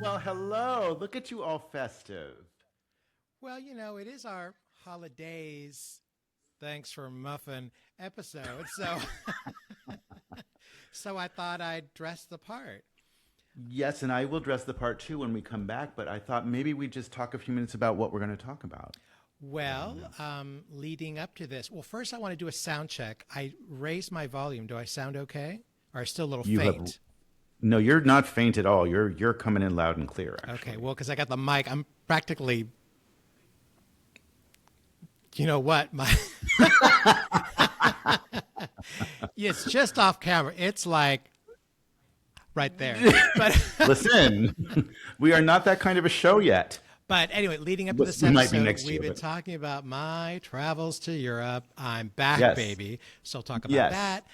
Well, hello. Look at you all festive. Well, it is our HoliDAZE Thanks for Muffin episode. So so I thought I'd dress the part. Yes, and I will dress the part too when we come back, but I thought maybe we'd just talk a few minutes about what we're going to talk about. Well, leading up to this, first I want to do a sound check. I raised my volume. Do I sound okay? Or are I still a little You have faint? No, you're not faint at all. You're coming in loud and clear, actually. Okay, well, because I got the mic, I'm practically, you know what, it's just off camera. It's like right there. But Listen, we are not that kind of a show yet. But anyway, leading up to this We might be episode, next we've year, been but- talking about my travels to Europe. I'm back, Yes. baby. So we'll talk about Yes. that.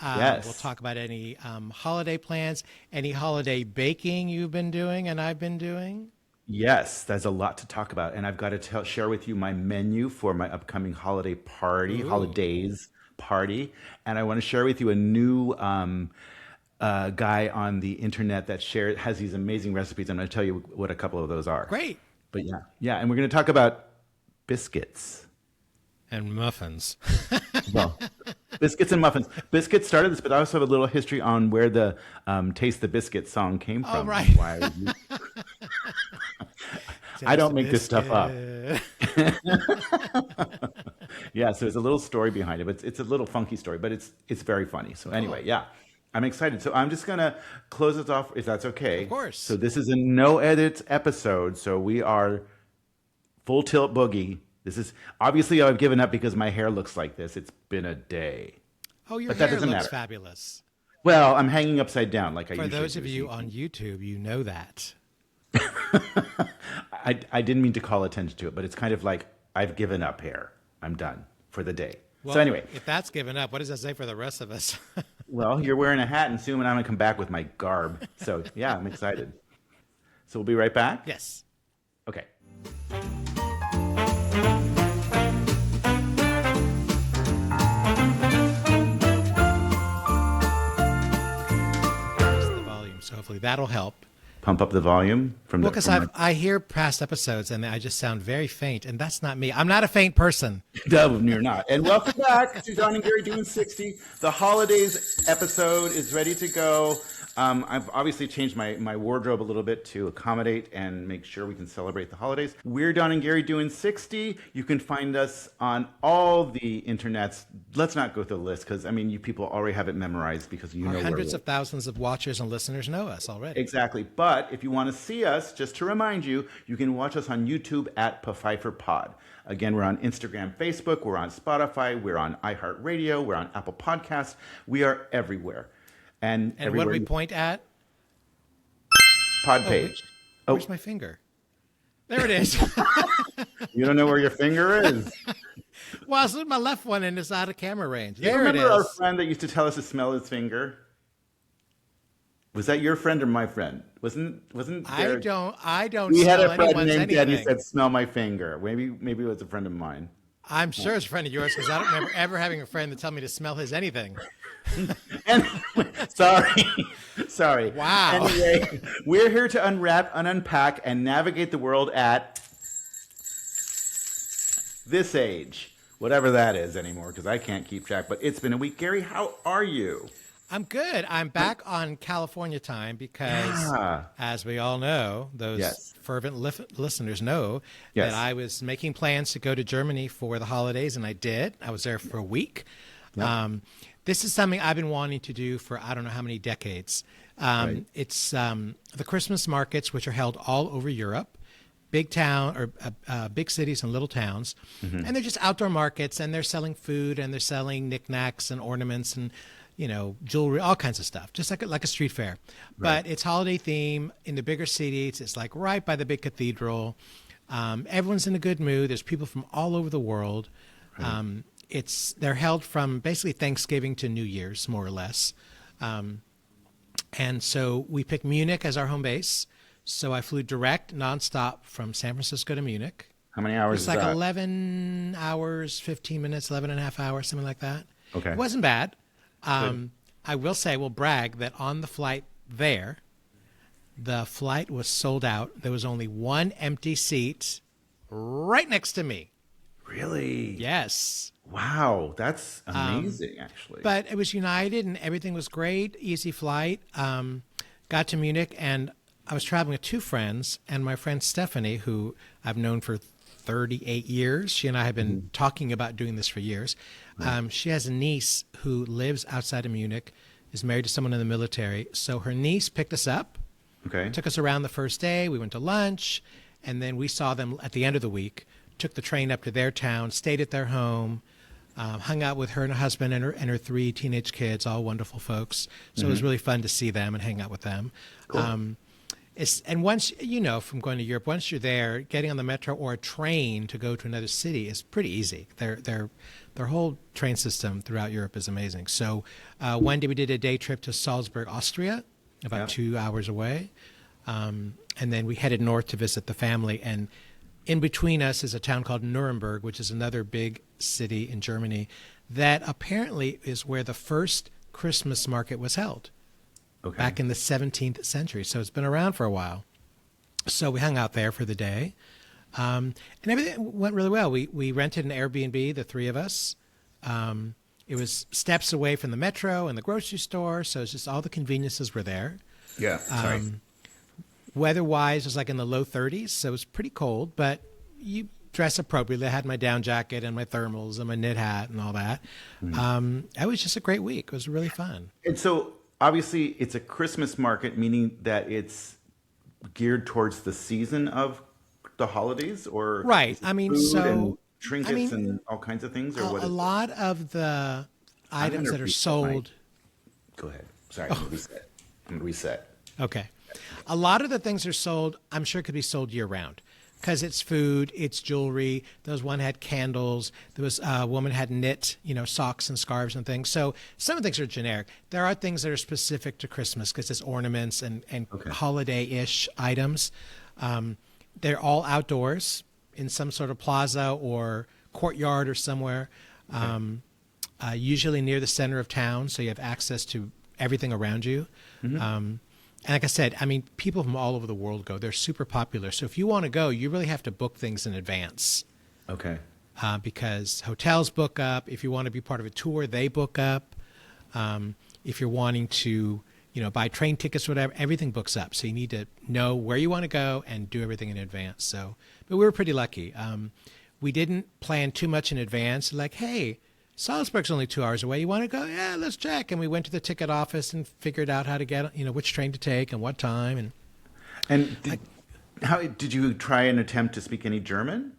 Yes. We'll talk about any holiday plans, any holiday baking you've been doing and I've been doing. Yes, there's a lot to talk about, and I've got to share with you my menu for my upcoming holiday party, HoliDAZE party, and I want to share with you a new guy on the internet that has these amazing recipes. I'm going to tell you what a couple of those are. Great. But yeah, and we're going to talk about biscuits. And muffins. Well, biscuits and muffins. Biscuits started this, but I also have a little history on where the "Taste the Biscuit" song came from. Oh, right. I don't make this stuff up. Yeah, so there's a little story behind it, but it's a little funky story, but it's very funny. So anyway, yeah, I'm excited. So I'm just gonna close this off if that's okay. Of course. So this is a no edits episode. So we are full tilt boogie. This is obviously I've given up because my hair looks like this. It's been a day. Oh, your But that hair doesn't looks matter. fabulous. Well, I'm hanging upside down like I For usually those do. of you on YouTube, you know that. I didn't mean to call attention to it, but it's kind of like I've given up hair. I'm done for the day. Well, So anyway, if that's given up, what does that say for the rest of us? well, you're wearing a hat, and soon I'm gonna come back with my garb. So yeah, I'm excited. So we'll be right back. Yes. Okay. Raise the volume, so hopefully that'll help. Pump up the volume from Well, the. because from I hear past episodes and I just sound very faint, and that's not me. I'm not a faint person. No, you're not. And welcome back to Doin and Gary doing 60. The HoliDAZE episode is ready to go. I've obviously changed my wardrobe a little bit to accommodate and make sure we can celebrate the holidays. We're Doin and Gary doing 60. You can find us on all the internets. Let's not go through the list because, I mean, you people already have it memorized because you know where Hundreds we're of thousands of watchers and listeners know us already. Exactly. But if you want to see us, just to remind you, you can watch us on YouTube at Pfeiffer Pod. Again, we're on Instagram, Facebook, we're on Spotify, we're on iHeartRadio, we're on Apple Podcasts. We are everywhere. And And everywhere what do we point at? pod page. Where's my finger? There it is. You don't know where your finger is. Well, it's my left one and it's out of camera range. You There it remember our is. friend that used to tell us to smell his finger? Was that your friend or my friend? Wasn't there? I don't We had smell a friend anyone's named Daddy anything. said, "Smell my finger." Maybe it was a friend of mine. I'm sure it's a friend of yours because I don't remember ever having a friend that tell me to smell his anything. And sorry. Wow. Anyway, we're here to unwrap, unpack, and navigate the world at this age, whatever that is anymore, because I can't keep track. But it's been a week. Gary, how are you? I'm good. I'm back on California time because, as we all know, those Yes. fervent listeners know Yes. that I was making plans to go to Germany for the holidays, and I did. I was there for a week. Yep. This is something I've been wanting to do for I don't know how many decades. Right. It's the Christmas markets, which are held all over Europe. Big town or big cities and little towns, Mm-hmm. and they're just outdoor markets, and they're selling food and they're selling knickknacks and ornaments and jewelry, all kinds of stuff, just like a street fair. Right. But it's holiday theme in the bigger cities. It's like right by the big cathedral. Everyone's in a good mood. There's people from all over the world. Right. They're held from basically Thanksgiving to New Year's, more or less. And so we picked Munich as our home base. So I flew direct, nonstop from San Francisco to Munich. How many hours It's is like that? 11 hours, 15 minutes, 11 and a half hours, something like that. Okay. It wasn't bad. Good. I will say, we'll brag that on the flight there, the flight was sold out. There was only one empty seat right next to me. Really? Yes. Wow, that's amazing, actually. But it was United and everything was great. Easy flight. Got to Munich and I was traveling with two friends. And my friend Stephanie, who I've known for 38 years, she and I have been talking about doing this for years. She has a niece who lives outside of Munich, is married to someone in the military. So her niece picked us up, Okay. took us around the first day. We went to lunch, and then we saw them at the end of the week, took the train up to their town, stayed at their home, hung out with her and her husband and her three teenage kids, all wonderful folks. So it was really fun to see them and hang out with them. Cool. And once, from going to Europe, once you're there, getting on the metro or a train to go to another city is pretty easy. Their whole train system throughout Europe is amazing. So one day we did a day trip to Salzburg, Austria, about 2 hours away. And then we headed north to visit the family. And in between us is a town called Nuremberg, which is another big city in Germany that apparently is where the first Christmas market was held. Okay. Back in the 17th century. So it's been around for a while. So we hung out there for the day. And everything went really well. We rented an Airbnb, the three of us. It was steps away from the metro and the grocery store. So it's just all the conveniences were there. Yeah. Sorry. Weather-wise, it was like in the low 30s. So it was pretty cold, but you dress appropriately. I had my down jacket and my thermals and my knit hat and all that. It was just a great week. It was really fun. And so obviously it's a Christmas market, meaning that it's geared towards the season of the holidays, or Right. is it I mean, food so and trinkets I mean, and all kinds of things, or what a is it? lot of the I'm items gonna that are reset my- sold. Go ahead. Sorry, I'm gonna reset. I'm gonna reset. Okay. A lot of the things are sold, I'm sure could be sold year round because it's food, it's jewelry. There was one had candles. There was a woman had knit, socks and scarves and things. So some of the things are generic. There are things that are specific to Christmas because it's ornaments and holiday-ish items. They're all outdoors in some sort of plaza or courtyard or somewhere, usually near the center of town. So you have access to everything around you. And like I said, I mean, people from all over the world go. They're super popular. So if you want to go, you really have to book things in advance Okay. because hotels book up. If you want to be part of a tour, they book up. If you're wanting to, buy train tickets or whatever, everything books up. So you need to know where you want to go and do everything in advance. So, but we were pretty lucky. We didn't plan too much in advance. Like, hey, Salzburg's only 2 hours away. You want to go? Yeah, let's check. And we went to the ticket office and figured out how to get, which train to take and what time. And how did you try and attempt to speak any German?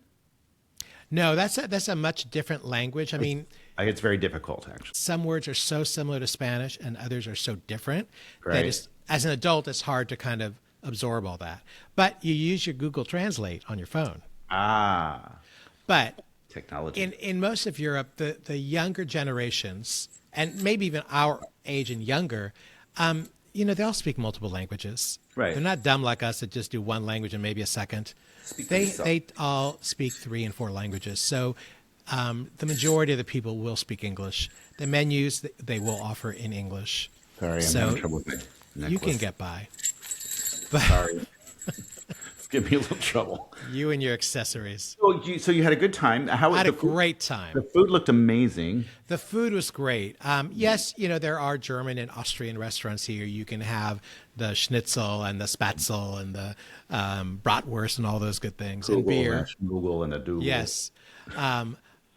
No, that's a much different language. I mean, It's very difficult, actually. some words are so similar to Spanish and others are so different that Right. as an adult, it's hard to kind of absorb all that. But you use your Google Translate on your phone. Ah, But technology. in most of Europe, the younger generations, and maybe even our age and younger, they all speak multiple languages. Right. They're not dumb like us that just do one language and maybe a second. Speak for They yourself. they all speak 3 and 4 languages. So the majority of the people will speak English. The menus they will offer in English. Sorry, I'm So having trouble with my necklace. you can get by. Sorry. It's giving me a little trouble. You and your accessories. So you had a good time. How I had the a food- great time. The food looked amazing. The food was great. Yes, there are German and Austrian restaurants here. You can have the schnitzel and the Spätzle and the bratwurst and all those good things and beer. Google and a doodle. Yes.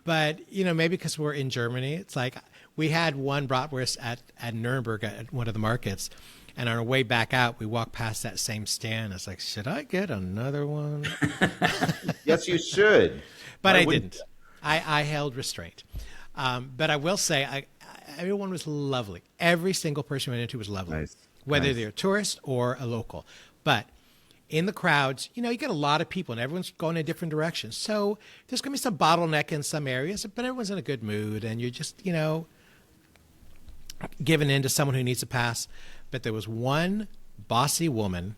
But, maybe because we're in Germany, it's like we had one bratwurst at Nuremberg at one of the markets. And on our way back out, we walked past that same stand. It's like, should I get another one? Yes, you should. But Why I wouldn't didn't. I held restraint. But I will say, everyone was lovely. Every single person we went into was lovely, Nice. whether Nice. they're a tourist or a local. But in the crowds, you get a lot of people and everyone's going in different directions. So there's going to be some bottleneck in some areas, but everyone's in a good mood and you're just, giving in to someone who needs a pass. But there was one bossy woman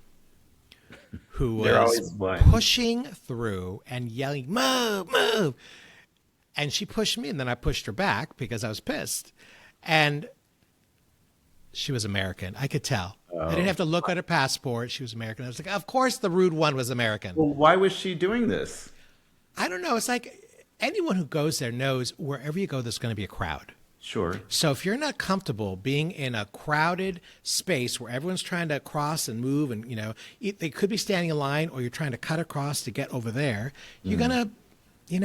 who They're was always one. pushing through and yelling, "Move, move!" And she pushed me, and then I pushed her back because I was pissed. And she was American. I could tell. I didn't have to look at her passport. She was American. I was like, of course the rude one was American. Well, why was she doing this? I don't know. It's like anyone who goes there knows wherever you go, there's going to be a crowd. Sure. So if you're not comfortable being in a crowded space where everyone's trying to cross and move and, they could be standing in line or you're trying to cut across to get over there, you're going to, you're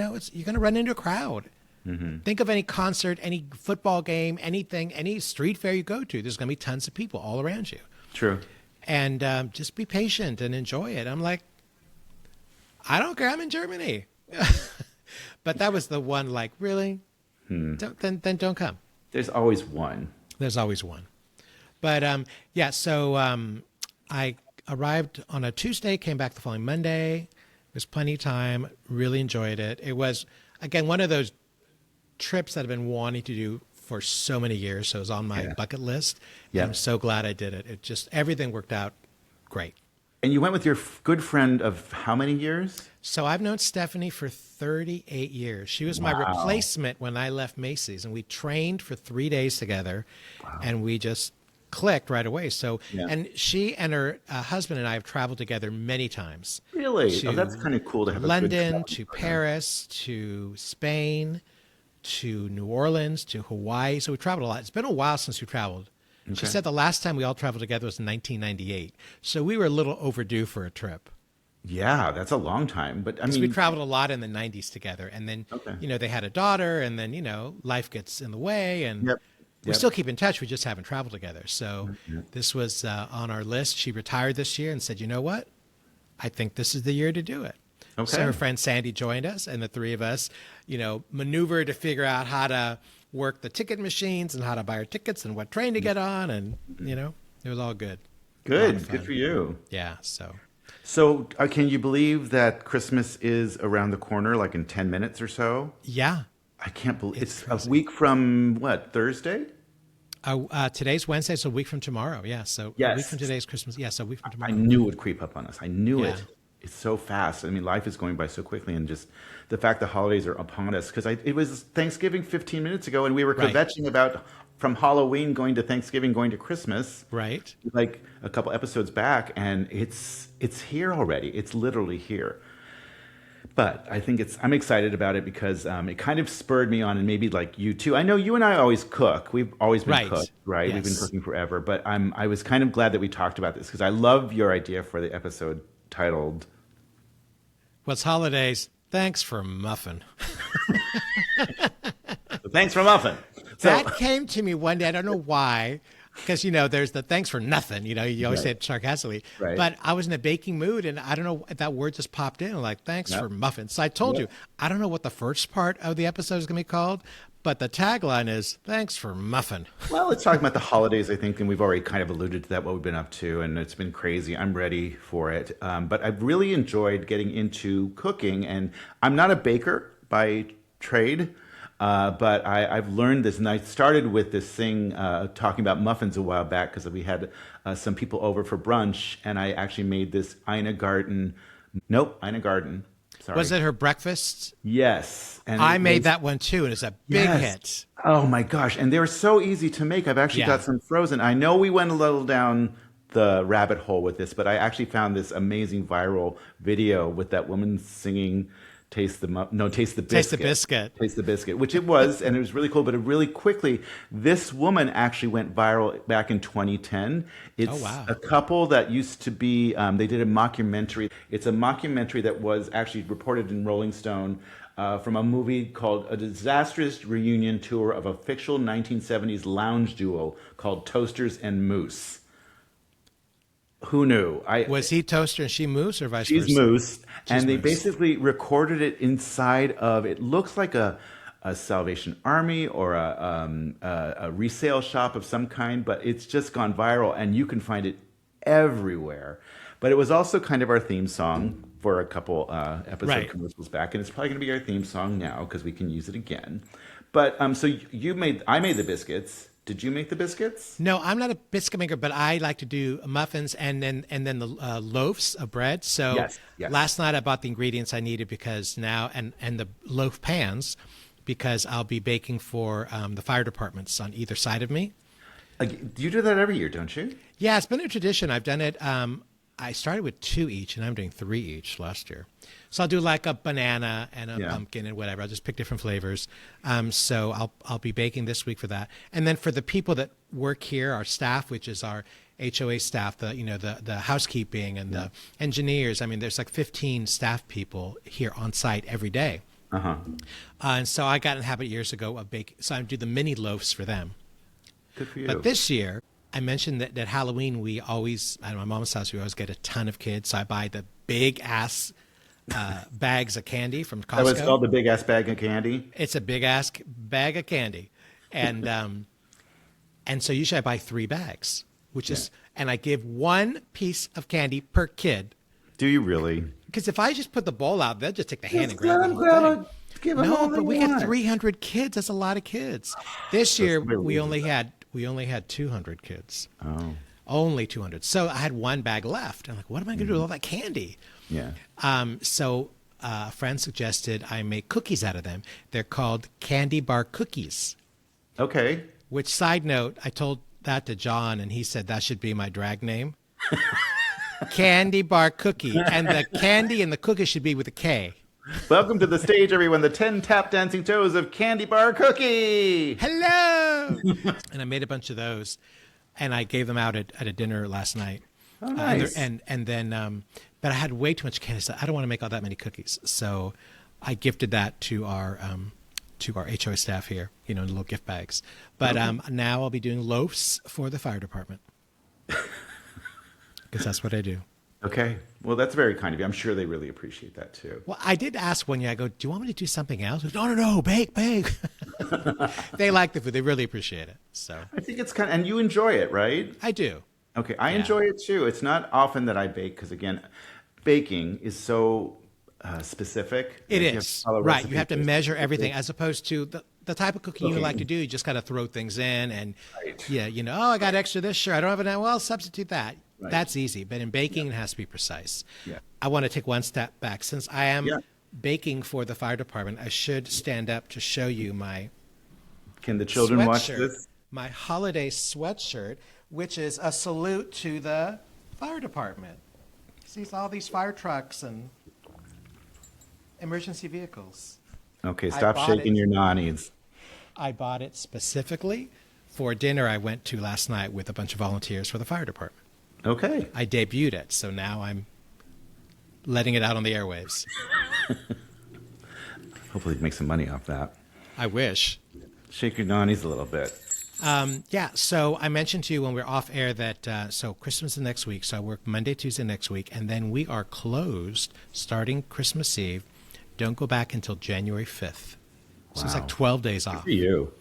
going to run into a crowd. Mm-hmm. Think of any concert, any football game, anything, any street fair you go to, there's going to be tons of people all around you. True. And just be patient and enjoy it. I'm like, I don't care. I'm in Germany. But that was the one, like, really? Then don't come. There's always one. There's always one. But so I arrived on a Tuesday, came back the following Monday. There's plenty of time. Really enjoyed it. It was, again, one of those trips that I've been wanting to do for so many years. So it was on my bucket list. Yeah. I'm so glad I did it. It just, everything worked out great. And you went with your good friend of how many years? So I've known Stephanie for 38 years. She was my replacement when I left Macy's, and we trained for 3 days together, and we just clicked right away. So, and she and her husband and I have traveled together many times. Really? That's kind of cool to have London, a good to Paris, to Spain, to New Orleans, to Hawaii. So we traveled a lot. It's been a while since we traveled. Okay. She said the last time we all traveled together was in 1998. So we were a little overdue for a trip. Yeah, that's a long time. But I mean, we traveled a lot in the 90s together. And then, they had a daughter, and then, life gets in the way. And we still keep in touch. We just haven't traveled together. So this was on our list. She retired this year and said, you know what? I think this is the year to do it. Okay. So her friend Sandy joined us, and the three of us, maneuvered to figure out how to work the ticket machines and how to buy our tickets and what train to get on. And, it was all good. Good. Good for you. Yeah. So can you believe that Christmas is around the corner, like in 10 minutes or so? Yeah. I can't believe it's crazy. A week from what, Thursday? Today's Wednesday, so a week from tomorrow. Yeah. So a week from today's Christmas. Yeah. So a week from tomorrow. I knew it would creep up on us. I knew it. It's so fast. I mean, life is going by so quickly, and just the fact the holidays are upon us. Because it was Thanksgiving 15 minutes ago, and we were kvetching about from Halloween going to Thanksgiving, going to Christmas. Right. Like a couple episodes back, and it's here already. It's literally here. But I think I'm excited about it because it kind of spurred me on, and maybe like you too. I know you and I always cook. We've always been cooked, right? Yes. We've been cooking forever. But I was kind of glad that we talked about this because I love your idea for the episode titled "What's HoliDAZE? Thanks for Muffin." Thanks for Muffin. That came to me one day. I don't know why. Because, there's the thanks for nothing. You always say it sarcastically. Right. But I was in a baking mood, and I don't know, that word just popped in. Like, thanks for muffins. So I told you, I don't know what the first part of the episode is going to be called, but the tagline is, thanks for muffin. Well, let's talk about the holidays, I think, and we've already kind of alluded to that, what we've been up to, and it's been crazy. I'm ready for it. But I've really enjoyed getting into cooking, and I'm not a baker by trade. But I've learned this, and I started with this thing talking about muffins a while back because we had some people over for brunch, and I actually made this Ina Garten. Sorry. Was it her breakfast? Yes. And I made that one too, and it's a big hit. Oh my gosh. And they were so easy to make. I've actually got some frozen. I know we went a little down the rabbit hole with this, but I actually found this amazing viral video with that woman singing Taste the Biscuit. Taste the Biscuit, which it was, and it was really cool. But really quickly, this woman actually went viral back in 2010. It's a couple that used to be, they did a mockumentary. It's a mockumentary that was actually reported in Rolling Stone from a movie called A Disastrous Reunion Tour of a Fictional 1970s Lounge Duo called Toasters and Moose. Who knew? Was he toaster and she moose, or vice versa? She's moose. And they basically recorded it inside of, it looks like a Salvation Army or a resale shop of some kind, but it's just gone viral, and you can find it everywhere. But it was also kind of our theme song for a couple episode commercials back, and it's probably going to be our theme song now because we can use it again. But so I made the biscuits. Did you make the biscuits? No, I'm not a biscuit maker, but I like to do muffins and then the loaves of bread. So Yes, yes. last night I bought the ingredients I needed because now and the loaf pans because I'll be baking for the fire departments on either side of me. You do that every year, don't you? Yeah, it's been a tradition. I've done it. I started with 2 each, and I'm doing 3 each last year. So I'll do like a banana and a pumpkin and whatever. I'll just pick different flavors. So I'll be baking this week for that. And then for the people that work here, our staff, which is our HOA staff, the housekeeping and the engineers. I mean, there's like 15 staff people here on site every day. And so I got in the habit years ago of baking. So I do the mini loaves for them. Good for you. But this year, I mentioned that Halloween, we always, at my mom's house, we always get a ton of kids. So I buy the big ass bags of candy from Costco. That was called the big ass bag of candy? It's a big ass bag of candy. And so usually I buy 3 bags, which is, and I give 1 piece of candy per kid. Do you really? Because if I just put the bowl out, they'll just take the hand and grab the whole thing. No, but we get 300 kids. That's a lot of kids. This year we only had 200 kids. Oh. Only 200. So I had 1 bag left. I'm like, what am I going to do with all that candy? Yeah. So a friend suggested I make cookies out of them. They're called candy bar cookies. Okay. Which, side note, I told that to John, and he said that should be my drag name. Candy bar cookie. And the candy and the cookie should be with a K. Welcome to the stage, everyone. The 10 tap dancing toes of Candy Bar Cookie. Hello. And I made a bunch of those, and I gave them out at a dinner last night. Oh, nice. And then, but I had way too much candy. So I don't want to make all that many cookies. So I gifted that to our HOA staff here, in little gift bags. But now I'll be doing loaves for the fire department because that's what I do. Okay. Well, that's very kind of you. I'm sure they really appreciate that too. Well, I did ask one year, I go, do you want me to do something else? No, bake. They like the food. They really appreciate it. So I think it's and you enjoy it, right? I do. Okay. I enjoy it too. It's not often that I bake because, again, baking is so specific. It Like, is. Right. You have to measure everything as opposed to the type of cooking you like to do. You just got to throw things in and, I got extra this. Sure, I don't have it now. Well, substitute that. Right. That's easy. But in baking, it has to be precise. Yeah. I want to take one step back. Since I am baking for the fire department, I should stand up to show you my Can the children watch this? My HoliDAZE sweatshirt, which is a salute to the fire department. See all these fire trucks and emergency vehicles. Okay, stop shaking your nannies. I bought it specifically for dinner I went to last night with a bunch of volunteers for the fire department. Okay. I debuted it, so now I'm letting it out on the airwaves. Hopefully make some money off that. I wish. Shake your nannies a little bit. So I mentioned to you when we were off air that so Christmas is next week, so I work Monday, Tuesday next week, and then we are closed starting Christmas Eve. Don't go back until January 5th. So it's like 12 days off. Good for you.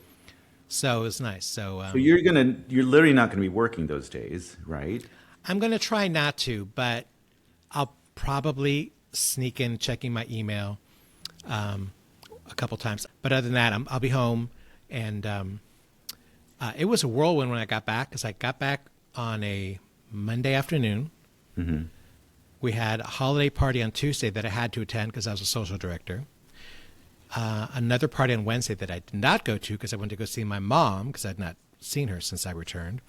So it's nice. So you're literally not gonna be working those days, right? I'm gonna try not to, but I'll probably sneak in checking my email a couple times. But other than that, I'll be home, and it was a whirlwind when I got back because I got back on a Monday afternoon. Mm-hmm. We had a holiday party on Tuesday that I had to attend because I was a social director. Another party on Wednesday that I did not go to because I went to go see my mom because I had not seen her since I returned.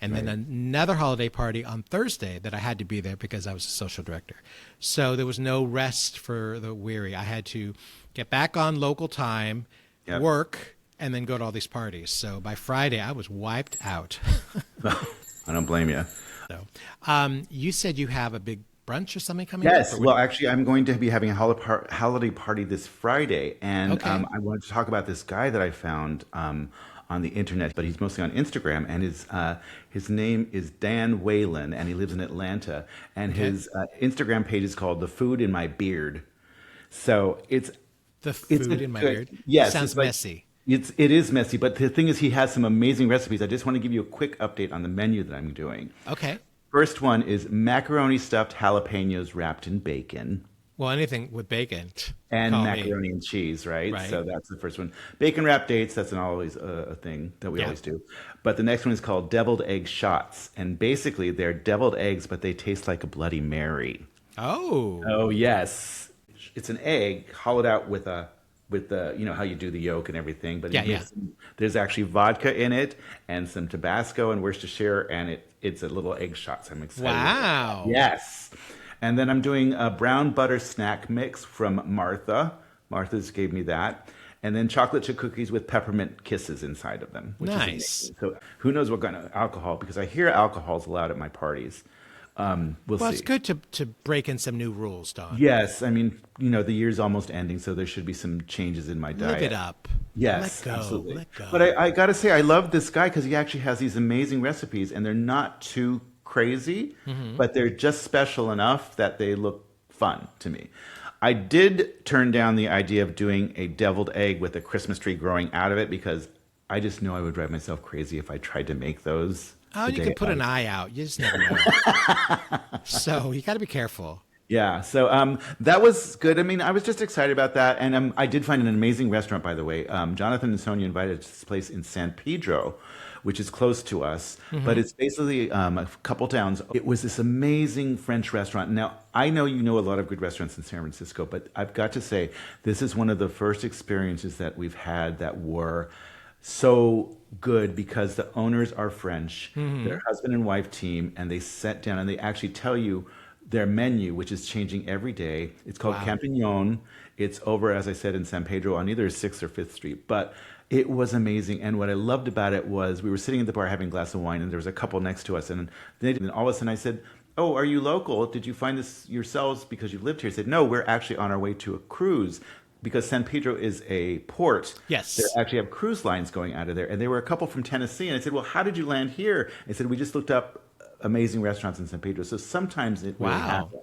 And then another holiday party on Thursday that I had to be there because I was a social director. So there was no rest for the weary. I had to get back on local time, work, and then go to all these parties. So by Friday, I was wiped out. I don't blame you. So, you said you have a big brunch or something coming up? Yes. Well, actually, I'm going to be having a holiday party this Friday. And I wanted to talk about this guy that I found on the internet, but he's mostly on Instagram. And his name is Dan Whalen, and he lives in Atlanta. And his Instagram page is called The Food in My Beard. So it's... The Food in My Beard? Yes. Sounds messy. It is messy, but the thing is he has some amazing recipes. I just want to give you a quick update on the menu that I'm doing. Okay. First one is macaroni stuffed jalapenos wrapped in bacon. Well, anything with bacon. and Call macaroni me. and cheese, right? Right. So that's the first one. Bacon wrapped dates, that's an always a thing that we Yeah. always do. But the next one is called deviled egg shots. And basically, they're deviled eggs, but they taste like a Bloody Mary. Oh. Oh, yes. It's an egg hollowed out with the how you do the yolk and everything, but Yeah, yeah. there's actually vodka in it and some Tabasco and Worcestershire, and it's a little egg shot. So I'm excited. Wow. Yes. And then I'm doing a brown butter snack mix from Martha. Martha's gave me that. And then chocolate chip cookies with peppermint kisses inside of them, which is Nice. amazing. So who knows what kind of alcohol, because I hear alcohol's allowed at my parties. We'll Well, see. it's good to break in some new rules, Don. Yes, I mean, the year's almost ending, so there should be some changes in my diet. Live it up. Yes, Let go. absolutely. Let go. But I got to say, I love this guy because he actually has these amazing recipes, and they're not too crazy, but they're just special enough that they look fun to me. I did turn down the idea of doing a deviled egg with a Christmas tree growing out of it because I just know I would drive myself crazy if I tried to make those. Oh, the you day could put of. an eye out. You just never know. So you got to be careful. Yeah, so that was good. I mean, I was just excited about that, and I did find an amazing restaurant, by the way. Jonathan and Sonia invited us to this place in San Pedro, which is close to us, but it's basically a couple towns. It was this amazing French restaurant. Now, I know you know a lot of good restaurants in San Francisco, but I've got to say, this is one of the first experiences that we've had that were so good because the owners are French. They're husband and wife team, and they sat down and they actually tell you their menu, which is changing every day. It's called Wow. Campignon. It's over, as I said, in San Pedro on either 6th or 5th Street. But it was amazing. And what I loved about it was we were sitting at the bar having a glass of wine, and there was a couple next to us. And then all of a sudden I said, "Oh, are you local? Did you find this yourselves because you lived here?" He said, "No, we're actually on our way to a cruise." Because San Pedro is a port, Yes. they actually have cruise lines going out of there. And they were a couple from Tennessee. And I said, "Well, how did you land here?" I said, "We just looked up amazing restaurants in San Pedro." So sometimes it really Wow. happens.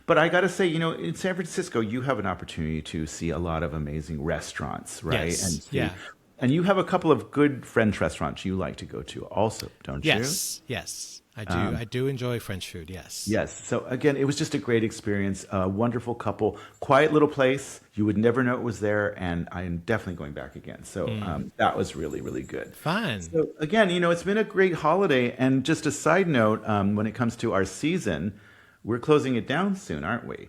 But I got to say, in San Francisco, you have an opportunity to see a lot of amazing restaurants, right? Yes. And Yeah. and you have a couple of good French restaurants you like to go to also, don't you? Yes. Yes. I do. I do enjoy French food. Yes. Yes. So again, it was just a great experience. A wonderful couple, quiet little place. You would never know it was there, and I am definitely going back again. So that was really, really good. Fun. So again, it's been a great holiday. And just a side note, when it comes to our season, we're closing it down soon, aren't we?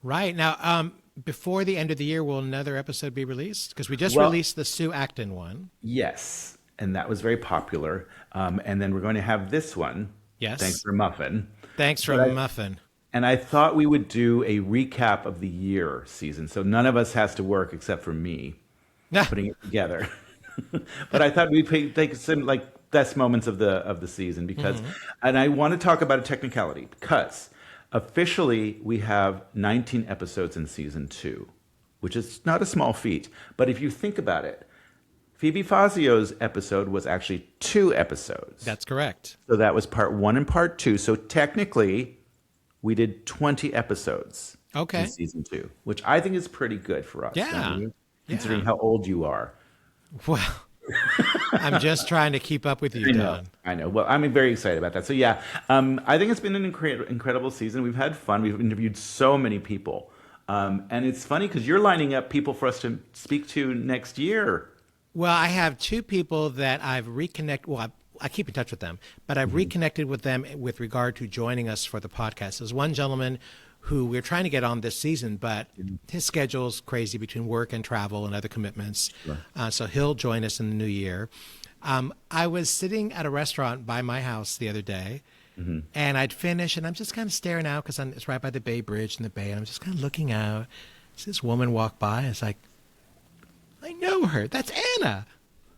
Right. Now, before the end of the year, will another episode be released? Because we just Well- released the Sue Acton one. Yes, and that was very popular. And then we're going to have this one. Yes. Thanks for Muffin. Thanks for But I- Muffin. And I thought we would do a recap of the year season, so none of us has to work except for me putting it together. But I thought we'd take some best moments of the season because, and I want to talk about a technicality because officially we have 19 episodes in season 2, which is not a small feat. But if you think about it, Phoebe Fazio's episode was actually 2 episodes. That's correct. So that was part 1 and part 2. So technically, we did 20 episodes Okay. in season 2, which I think is pretty good for us. Yeah. don't you? Considering Yeah. how old you are. Well, I'm just trying to keep up with you, Don. I know. Well, I'm very excited about that. So yeah, I think it's been an incredible season. We've had fun. We've interviewed so many people. And it's funny because you're lining up people for us to speak to next year. Well, I have 2 people that I've reconnected. Well, I keep in touch with them, but I've reconnected with them with regard to joining us for the podcast. There's one gentleman who we're trying to get on this season, but his schedule's crazy between work and travel and other commitments. So he'll join us in the new year. I was sitting at a restaurant by my house the other day, and I'd finished, and I'm just kind of staring out because it's right by the Bay Bridge in the Bay, and I'm just kind of looking out. So this woman walked by, and it's like, I know her. That's Anna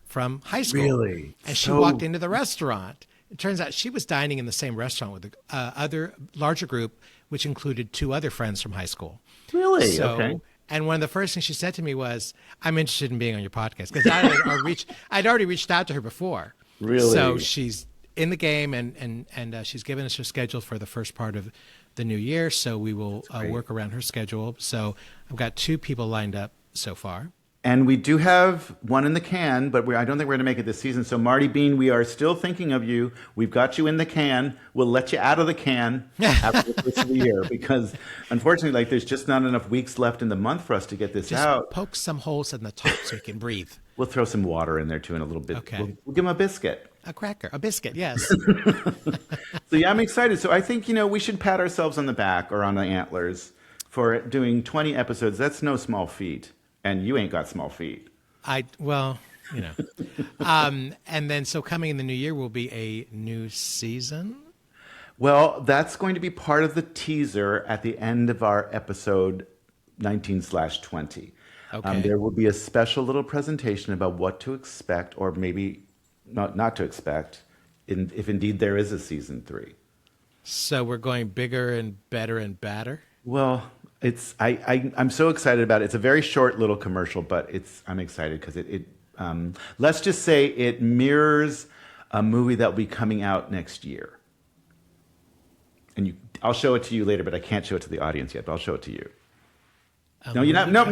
from high school. Really? And she So- walked into the restaurant. It turns out she was dining in the same restaurant with the other larger group, which included 2 other friends from high school. Really? So, Okay. and one of the first things she said to me was, "I'm interested in being on your podcast," because I'd already reached out to her before. Really? So she's in the game, and she's given us her schedule for the first part of the new year. So we will work around her schedule. So I've got 2 people lined up so far. And we do have one in the can, but I don't think we're going to make it this season. So Marty Bean, we are still thinking of you. We've got you in the can. We'll let you out of the can after the first of the year because, unfortunately, like there's just not enough weeks left in the month for us to get this Just out. poke some holes in the top so you can breathe. We'll throw some water in there too, and a little bit. Okay. We'll give him a biscuit. A cracker, a biscuit, yes. So yeah, I'm excited. So I think we should pat ourselves on the back or on the antlers for doing 20 episodes. That's no small feat. And you ain't got small feet. And then so coming in the new year will be a new season. Well, that's going to be part of the teaser at the end of our episode 19/20. Okay. There will be a special little presentation about what to expect, or maybe not to expect, if indeed there is a season 3. So we're going bigger and better and badder. Well, I'm so excited about it. It's a very short little commercial, but I'm excited because let's just say it mirrors a movie that will be coming out next year. And I'll show it to you later, but I can't show it to the audience yet. But I'll show it to you. No, you're not. No,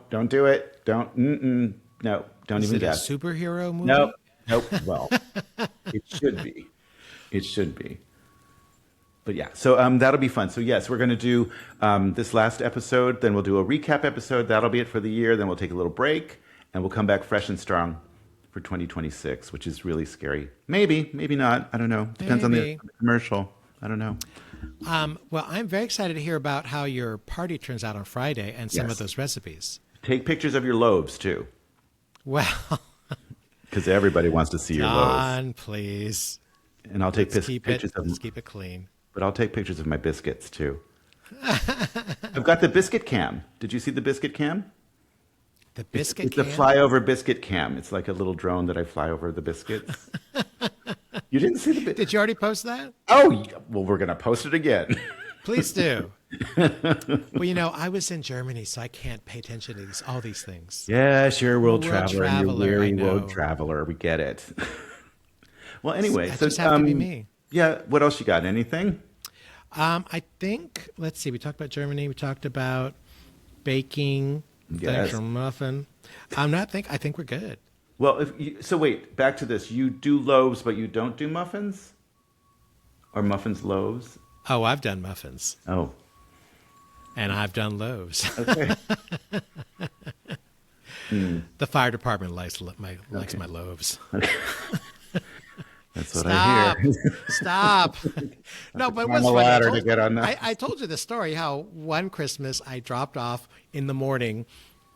don't do it. Don't Is even it guess. a superhero movie? Nope. Well, it should be. It should be. But yeah, so that'll be fun. So yes, we're going to do this last episode. Then we'll do a recap episode. That'll be it for the year. Then we'll take a little break, and we'll come back fresh and strong for 2026, which is really scary. Maybe not. I don't know. Depends on the commercial. I don't know. Well, I'm very excited to hear about how your party turns out on Friday and some of those recipes. Take pictures of your loaves too. Well, because everybody wants to see your loaves. Don, please. And I'll take pictures of them. Let's keep it clean. But I'll take pictures of my biscuits too. I've got the Biscuit Cam. Did you see the Biscuit Cam? The Biscuit Cam? It's a flyover Biscuit Cam. It's like a little drone that I fly over the biscuits. You didn't see the Did you already post that? Oh, well, we're going to post it again. Please do. Well, I was in Germany, so I can't pay attention to all these things. Yes, you're a world traveler. You're a weary world traveler. We get it. Well, anyway. That just have to be me. Yeah. What else you got? Anything? I think, let's see, we talked about Germany. We talked about baking. Yes. For Muffin. I think we're good. Well, so wait, back to this. You do loaves, but you don't do muffins? Or muffins loaves? Oh, I've done muffins. Oh. And I've done loaves. Okay. The fire department likes my loaves. Okay. That's what I hear. Stop. No, but what's funny, I told you the story how one Christmas I dropped off in the morning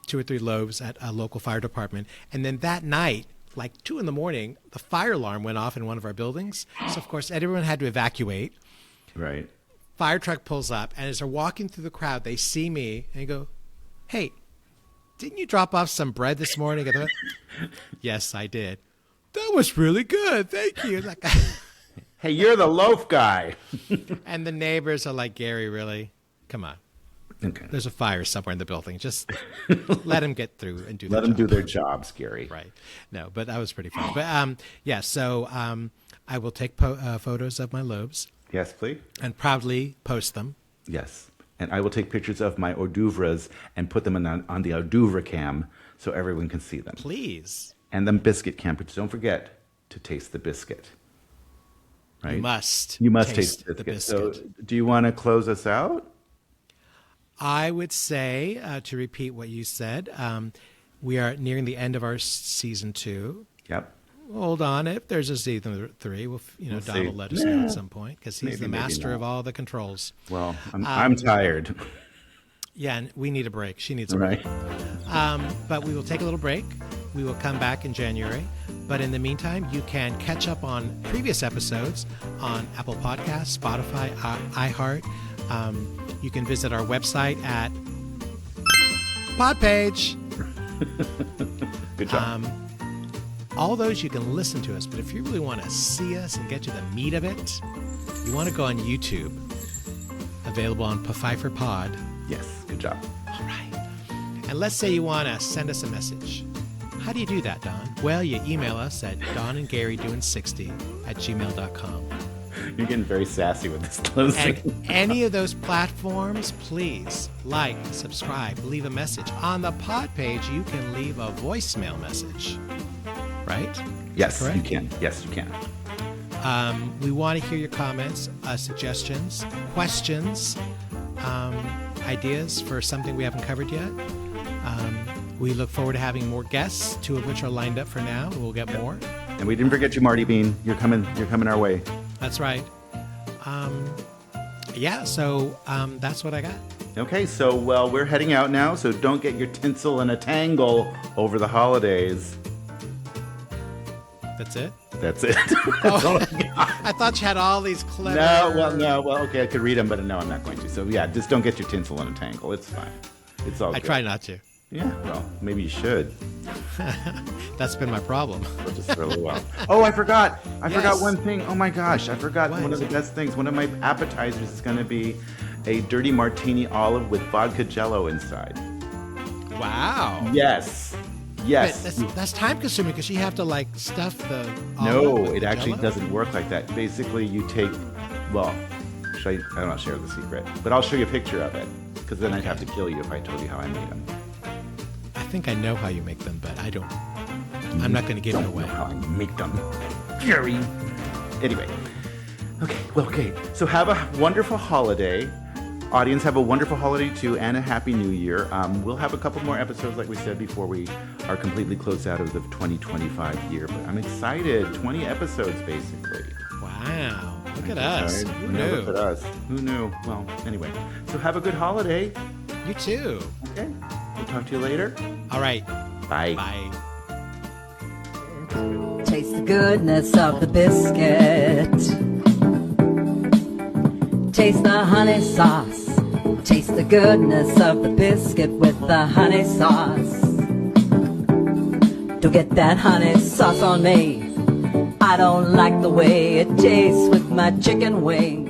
2 or 3 loaves at a local fire department. And then that night, like 2 a.m, the fire alarm went off in one of our buildings. So, of course, everyone had to evacuate. Right. Fire truck pulls up. And as they're walking through the crowd, they see me and they go, "Hey, didn't you drop off some bread this morning?" I thought, "Yes, I did." "That was really good. Thank you." Like, hey, you're the loaf guy. And the neighbors are like, "Gary, really? Come on. Okay. There's a fire somewhere in the building. Just let them get through and do let them do their jobs, Gary." Right. No, but that was pretty fun. But so I will take photos of my loaves. Yes, please. And proudly post them. Yes. And I will take pictures of my hors d'oeuvres and put them on the hors d'oeuvre cam so everyone can see them. Please. And then Biscuit Cam. But don't forget to taste the biscuit. Right? You must taste the biscuit. So do you want to close us out? I would say, to repeat what you said, we are nearing the end of our season 2. Yep. Hold on. If there's a season 3, we'll Don will let us know at some point because he's the master of all the controls. Well, I'm tired. Yeah, and we need a break. She needs a break. But we will take a little break. We will come back in January. But in the meantime, you can catch up on previous episodes on Apple Podcasts, Spotify, iHeart. You can visit our website at Podpage. Good job. All those you can listen to us, but if you really want to see us and get to the meat of it, you want to go on YouTube. Available on Pfeiffer Pod. Yes, good job. All right. And let's say you want to send us a message. How do you do that, Don? Well, you email us at donandgarydoing60@gmail.com. You're getting very sassy with this closing. And any of those platforms, please like, subscribe, leave a message. On the pod page, you can leave a voicemail message, right? Yes, Correct? you can. Yes, you can. We want to hear your comments, suggestions, questions, ideas for something we haven't covered yet. We look forward to having more guests, 2 of which are lined up for now. We'll get more. And we didn't forget you, Marty Bean. You're coming our way. That's right. So that's what I got. Okay, so, well, we're heading out now, so don't get your tinsel in a tangle over the holidays. That's it? That's it. I thought you had all these clever... No, okay, I could read them, but no, I'm not going to. So, yeah, just don't get your tinsel in a tangle. It's fine. It's all good. I try not to. Yeah, well, maybe you should. That's been my problem. We'll just for a little while. Oh, I forgot. I Yes. forgot one thing. Oh, my gosh. I forgot What? one of the best things. One of my appetizers is going to be a dirty martini olive with vodka jello inside. Wow. Yes. But Yes. that's time consuming because you have to like stuff the No, olive with it the actually Jell-O? doesn't work like that. Basically, you take, well, I don't want to share the secret, but I'll show you a picture of it because then I'd have to kill you if I told you how I made them. I think I know how you make them, but I don't. I'm not going to give it away. How I make them, Jerry. Anyway, okay. So have a wonderful holiday. Audience, have a wonderful holiday too, and a happy new year. We'll have a couple more episodes, like we said, before we are completely closed out of the 2025 year. But I'm excited. 20 episodes, basically. Wow. Look at us. Who Yeah, knew? look at us. Who knew? Well, anyway. So have a good holiday. You too. Okay. We'll talk to you later. All right. Bye. Bye. Taste the goodness of the biscuit. Taste the honey sauce. Taste the goodness of the biscuit with the honey sauce. Don't get that honey sauce on me. I don't like the way it tastes with my chicken wings.